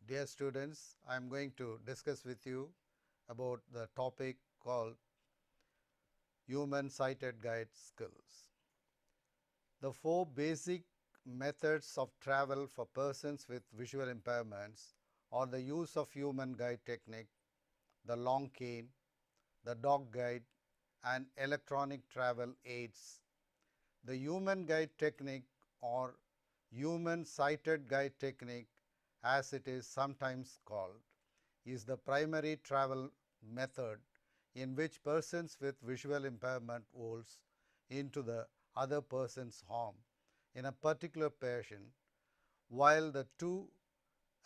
Dear students, I am going to discuss with you about the topic called Human Sighted Guide Skills. The four basic methods of travel for persons with visual impairments are the use of human guide technique, the long cane, the dog guide, and electronic travel aids. The human guide technique or human sighted guide technique, as it is sometimes called, is the primary travel method in which persons with visual impairment holds into the other person's home in a particular passion while the two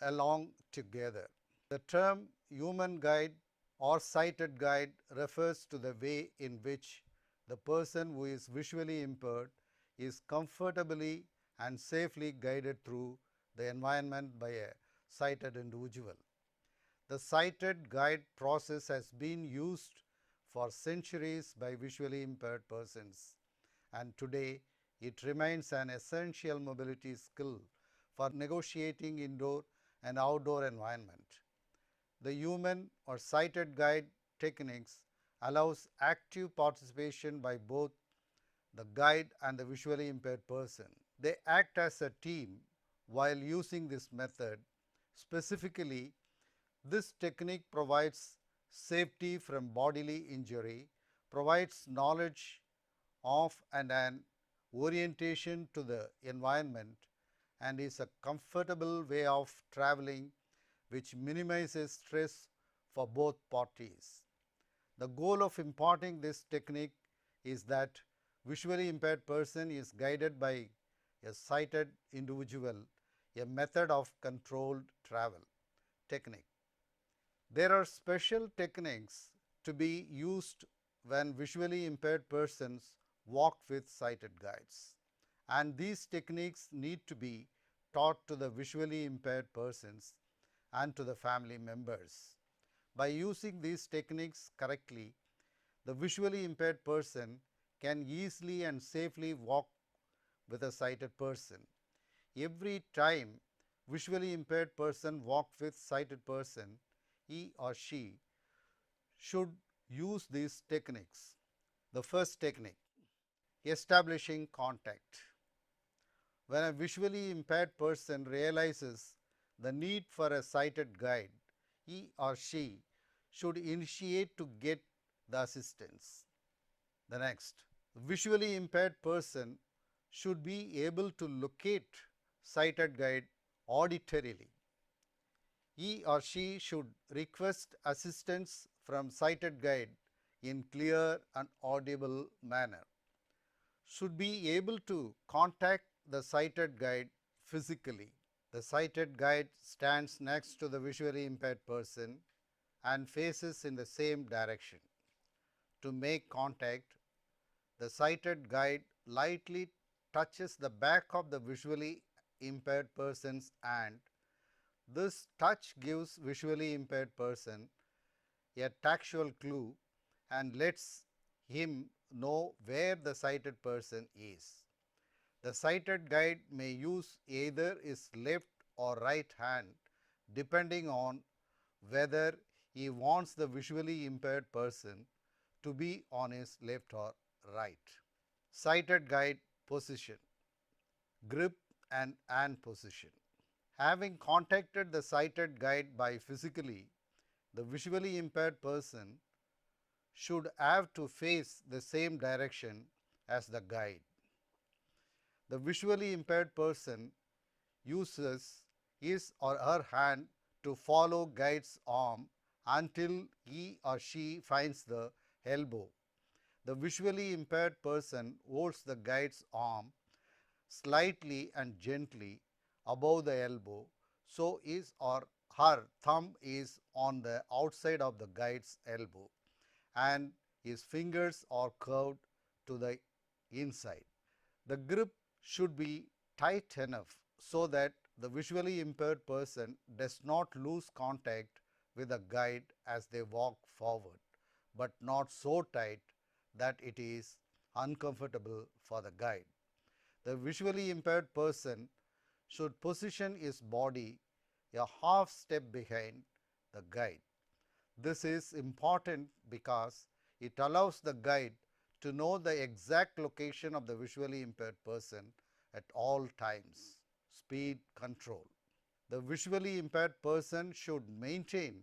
along together. The term human guide or sighted guide refers to the way in which the person who is visually impaired is comfortably and safely guided through the environment by a sighted individual. The sighted guide process has been used for centuries by visually impaired persons, and today it remains an essential mobility skill for negotiating indoor and outdoor environment. The human or sighted guide techniques allows active participation by both the guide and the visually impaired person. They act as a team while using this method. Specifically, this technique provides safety from bodily injury, provides knowledge of and an orientation to the environment, and is a comfortable way of traveling which minimizes stress for both parties. The goal of imparting this technique is that visually impaired person is guided by a sighted individual, a method of controlled travel technique. There are special techniques to be used when visually impaired persons walk with sighted guides, and these techniques need to be taught to the visually impaired persons and to the family members. By using these techniques correctly, the visually impaired person can easily and safely walk with a sighted person. Every time visually impaired person walk with sighted person, he or she should use these techniques. The first technique, establishing contact. When a visually impaired person realizes the need for a sighted guide, he or she should initiate to get the assistance. The next, visually impaired person should be able to locate sighted guide auditorily. He or she should request assistance from sighted guide in clear and audible manner. Should be able to contact the sighted guide physically. The sighted guide stands next to the visually impaired person and faces in the same direction. To make contact, the sighted guide lightly touches the back of the visually impaired person's hand. This touch gives visually impaired person a tactual clue and lets him know where the sighted person is. The sighted guide may use either his left or right hand depending on whether he wants the visually impaired person to be on his left or right. Sighted guide position, grip and hand position. Having contacted the sighted guide by physically The visually impaired person should have to face the same direction as the guide. The visually impaired person uses his or her hand to follow guide's arm until he or she finds the elbow. The visually impaired person holds the guide's arm slightly and gently above the elbow, so his or her thumb is on the outside of the guide's elbow and his fingers are curved to the inside. The grip should be tight enough so that the visually impaired person does not lose contact with the guide as they walk forward, but not so tight that it is uncomfortable for the guide. The visually impaired person should position his body a half step behind the guide. This is important because it allows the guide to know the exact location of the visually impaired person at all times. Speed control. The visually impaired person should maintain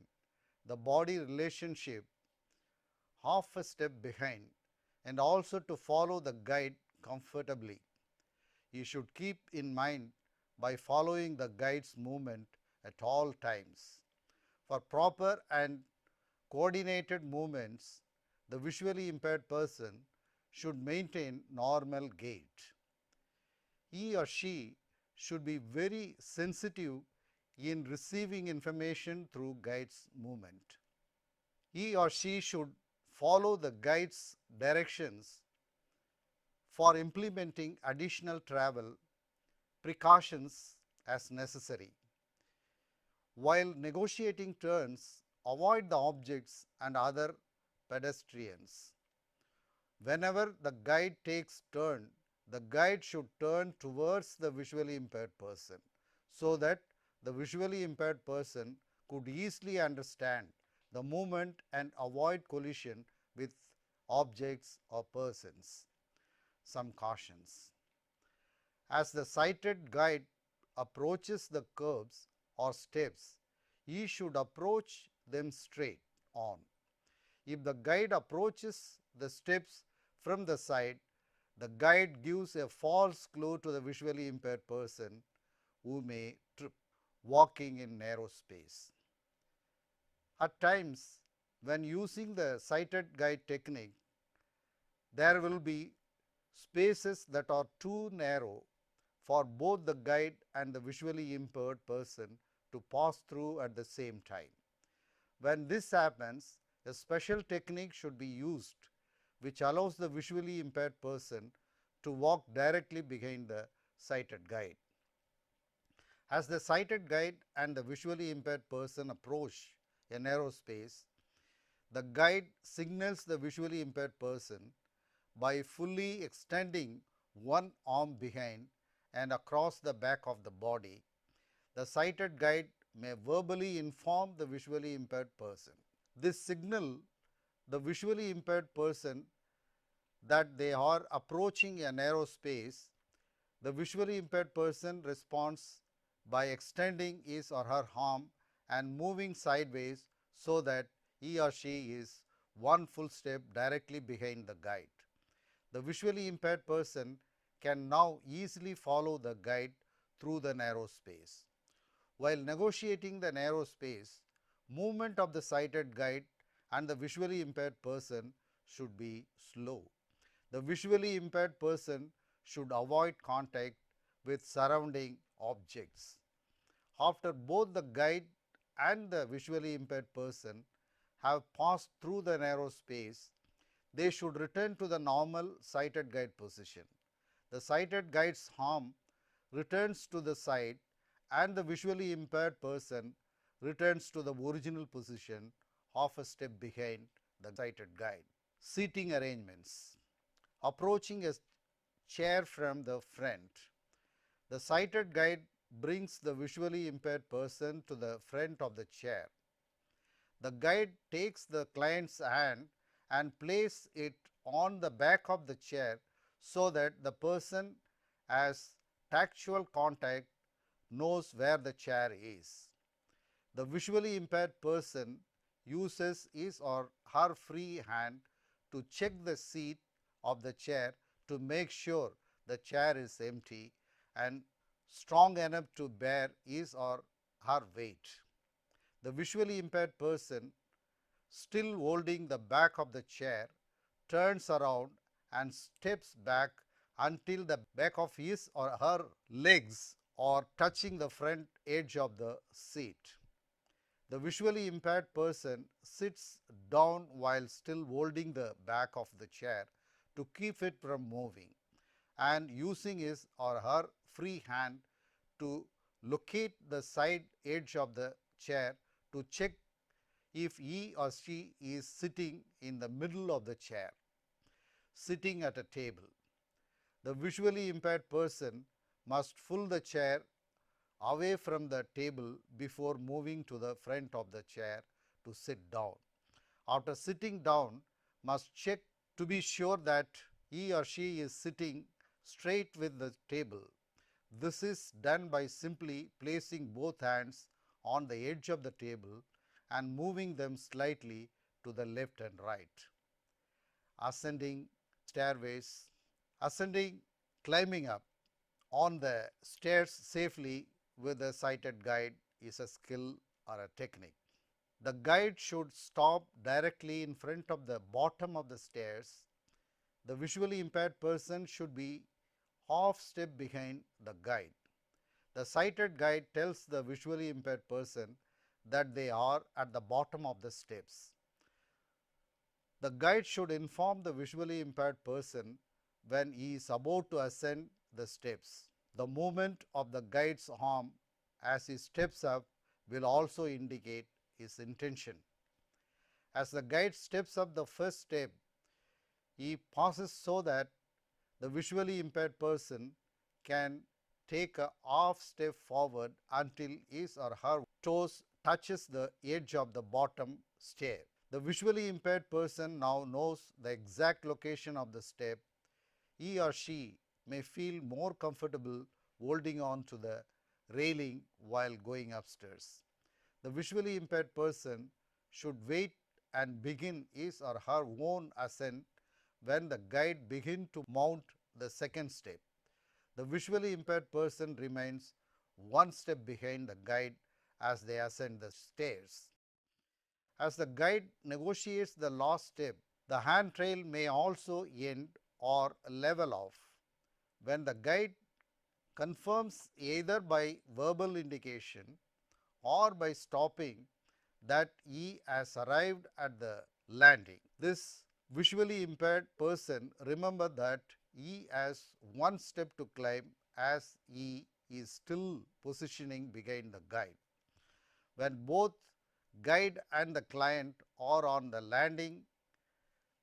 the body relationship half a step behind and also to follow the guide comfortably. You should keep in mind by following the guide's movement at all times. For proper and coordinated movements, the visually impaired person should maintain normal gait. He or she should be very sensitive in receiving information through guide's movement. He or she should follow the guide's directions for implementing additional travel precautions as necessary. While negotiating turns, avoid the objects and other pedestrians. Whenever the guide takes turn, the guide should turn towards the visually impaired person so that the visually impaired person could easily understand the movement and avoid collision with objects or persons. Some cautions. As the sighted guide approaches the curbs or steps, he should approach them straight on. If the guide approaches the steps from the side, the guide gives a false clue to the visually impaired person who may trip walking in narrow space. At times, when using the sighted guide technique, there will be spaces that are too narrow for both the guide and the visually impaired person to pass through at the same time. When this happens, a special technique should be used which allows the visually impaired person to walk directly behind the sighted guide. As the sighted guide and the visually impaired person approach a narrow space, the guide signals the visually impaired person by fully extending one arm behind and across the back of the body. The sighted guide may verbally inform the visually impaired person. This signal the visually impaired person that they are approaching a narrow space. The visually impaired person responds by extending his or her arm and moving sideways so that he or she is one full step directly behind the guide. The visually impaired person can now easily follow the guide through the narrow space. While negotiating the narrow space, movement of the sighted guide and the visually impaired person should be slow. The visually impaired person should avoid contact with surrounding objects. After both the guide and the visually impaired person have passed through the narrow space, they should return to the normal sighted guide position. The sighted guide's arm returns to the side and the visually impaired person returns to the original position half a step behind the sighted guide. Seating arrangements. Approaching a chair from the front. The sighted guide brings the visually impaired person to the front of the chair. The guide takes the client's hand and places it on the back of the chair so that the person has tactual contact, knows where the chair is. The visually impaired person uses his or her free hand to check the seat of the chair to make sure the chair is empty and strong enough to bear his or her weight. The visually impaired person, still holding the back of the chair, turns around and steps back until the back of his or her legs are touching the front edge of the seat. The visually impaired person sits down while still holding the back of the chair to keep it from moving and using his or her free hand to locate the side edge of the chair to check if he or she is sitting in the middle of the chair. Sitting at a table, the visually impaired person must pull the chair away from the table before moving to the front of the chair to sit down. After sitting down, must check to be sure that he or she is sitting straight with the table. This is done by simply placing both hands on the edge of the table and moving them slightly to the left and right. Ascending stairways, ascending, climbing up on the stairs safely with a sighted guide is a skill or a technique. The guide should stop directly in front of the bottom of the stairs. The visually impaired person should be half step behind the guide. The sighted guide tells the visually impaired person that they are at the bottom of the steps. The guide should inform the visually impaired person when he is about to ascend the steps. The movement of the guide's arm as he steps up will also indicate his intention. As the guide steps up the first step, he pauses so that the visually impaired person can take a half step forward until his or her toes touches the edge of the bottom stair. The visually impaired person now knows the exact location of the step. He or she may feel more comfortable holding on to the railing while going upstairs. The visually impaired person should wait and begin his or her own ascent when the guide begins to mount the second step. The visually impaired person remains one step behind the guide as they ascend the stairs. As the guide negotiates the last step, the handrail may also end or level off. When the guide confirms either by verbal indication or by stopping that he has arrived at the landing, this visually impaired person remember that he has one step to climb as he is still positioning behind the guide. When both guide and the client are on the landing,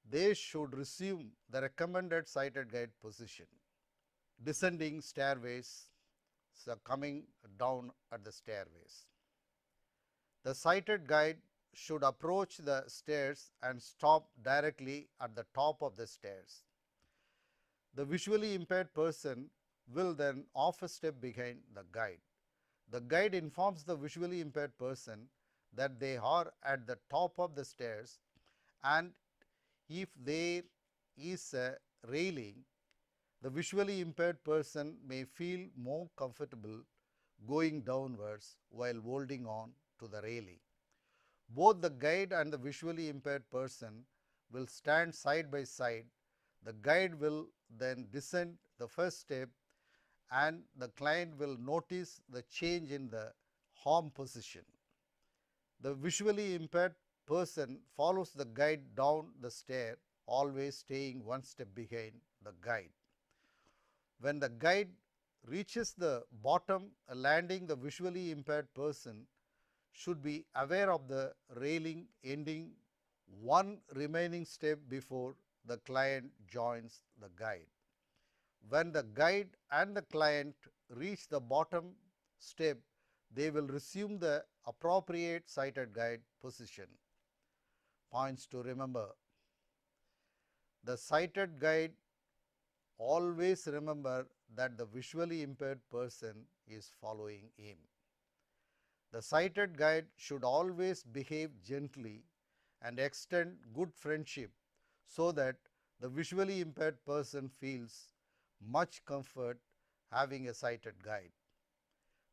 they should resume the recommended sighted guide position. Descending stairways, so coming down at the stairways. The sighted guide should approach the stairs and stop directly at the top of the stairs. The visually impaired person will then half a step behind the guide. The guide informs the visually impaired person that they are at the top of the stairs, and if there is a railing, the visually impaired person may feel more comfortable going downwards while holding on to the railing. Both the guide and the visually impaired person will stand side by side. The guide will then descend the first step and the client will notice the change in the arm position. The visually impaired person follows the guide down the stair, always staying one step behind the guide. When the guide reaches the bottom landing, the visually impaired person should be aware of the railing ending one remaining step before the client joins the guide. When the guide and the client reach the bottom step, they will resume the appropriate sighted guide position. Points to remember: the sighted guide always remember that the visually impaired person is following him. The sighted guide should always behave gently and extend good friendship so that the visually impaired person feels much comfort having a sighted guide.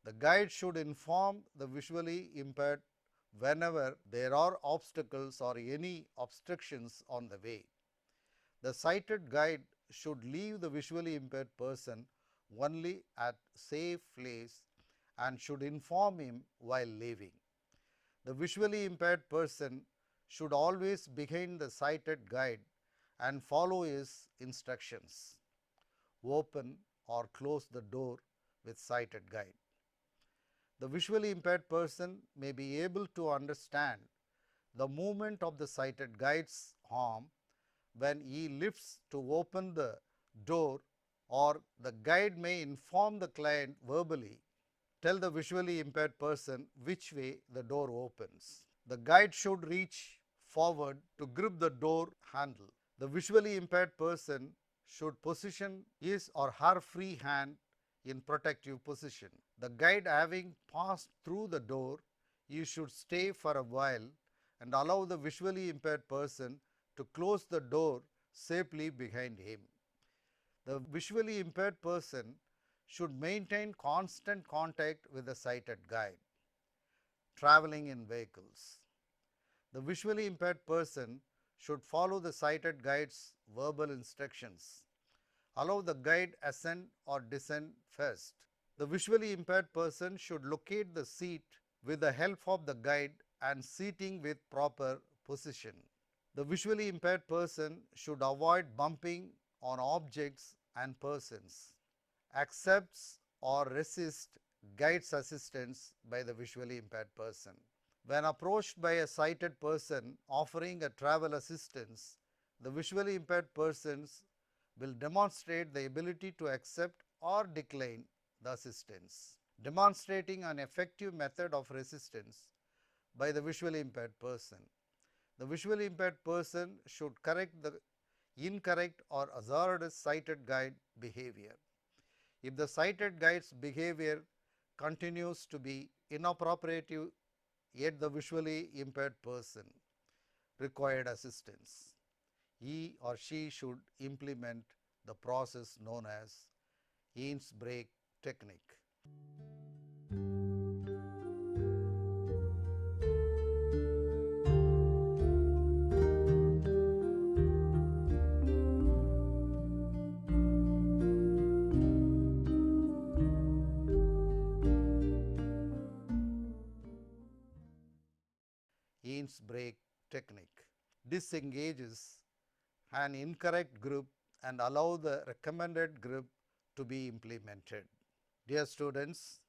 The guide should inform the visually impaired whenever there are obstacles or any obstructions on the way. The sighted guide should leave the visually impaired person only at safe place and should inform him while leaving. The visually impaired person should always behind the sighted guide and follow his instructions. Open or close the door with sighted guide. The visually impaired person may be able to understand the movement of the sighted guide's arm when he lifts to open the door, or the guide may inform the client verbally, tell the visually impaired person which way the door opens. The guide should reach forward to grip the door handle. The visually impaired person should position his or her free hand in protective position. The guide having passed through the door, he should stay for a while and allow the visually impaired person to close the door safely behind him. The visually impaired person should maintain constant contact with the sighted guide. Traveling in vehicles. The visually impaired person should follow the sighted guide's verbal instructions. Allow the guide ascend or descend first. The visually impaired person should locate the seat with the help of the guide and seating with proper position. The visually impaired person should avoid bumping on objects and persons. Accepts or resists guide's assistance by the visually impaired person. When approached by a sighted person offering a travel assistance, the visually impaired persons will demonstrate the ability to accept or decline the assistance. Demonstrating an effective method of resistance by the visually impaired person. The visually impaired person should correct the incorrect or hazardous sighted guide behavior. If the sighted guide's behavior continues to be inappropriate, yet the visually impaired person required assistance, he or she should implement the process known as Hines Break technique. Hines Break technique disengages an incorrect group and allow the recommended group to be implemented. Dear students,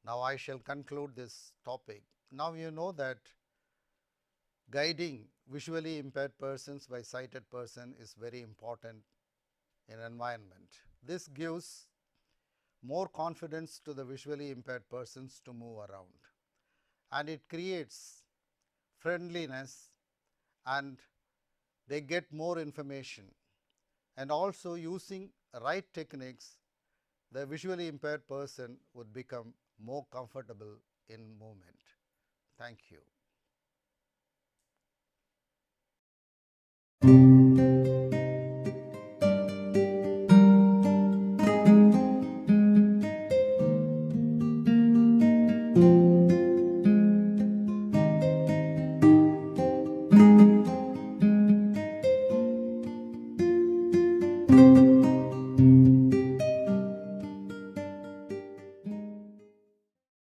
now I shall conclude this topic. Now you know that guiding visually impaired persons by sighted person is very important in environment. This gives more confidence to the visually impaired persons to move around, and it creates friendliness and they get more information, and also using right techniques the visually impaired person would become more comfortable in movement. Thank you.